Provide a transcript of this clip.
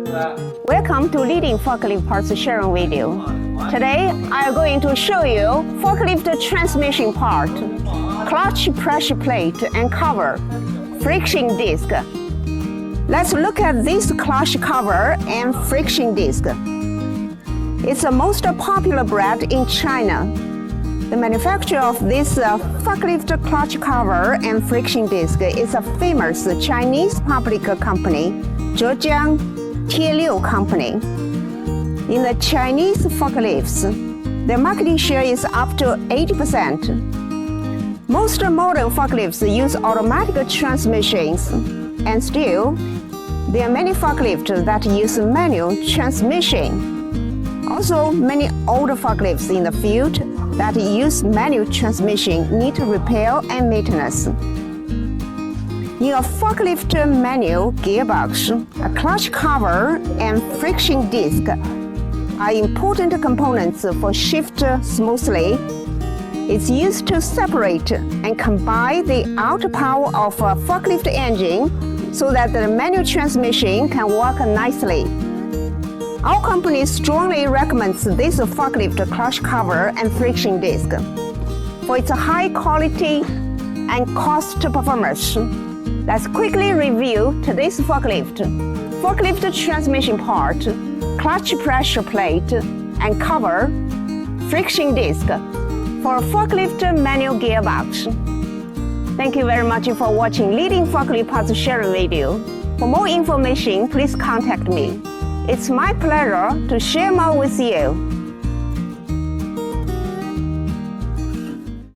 Welcome to Leading Forklift Parts sharing video. Today, I am going to show you forklift transmission part, clutch pressure plate and cover, friction disc. Let's look at this clutch cover and friction disc. It's the most popular brand in China. The manufacturer of this forklift clutch cover and friction disc is a famous Chinese public company, Zhaochai company. In the Chinese forklifts, their market share is up to 80%. Most modern forklifts use automatic transmissions, and still, there are many forklifts that use manual transmission. Also, many older forklifts in the field that use manual transmission need repair and maintenance. In a forklift manual gearbox, a clutch cover and friction disc are important components for shift smoothly. It's used to separate and combine the outer power of a forklift engine so that the manual transmission can work nicely. Our company strongly recommends this forklift clutch cover and friction disc for its high quality and cost performance. Let's quickly review today's forklift transmission part, clutch pressure plate and cover, friction disc for a forklift manual gearbox. Thank you very much for watching Leading Forklift Parts sharing video. For more information, please contact me. It's my pleasure to share more with you.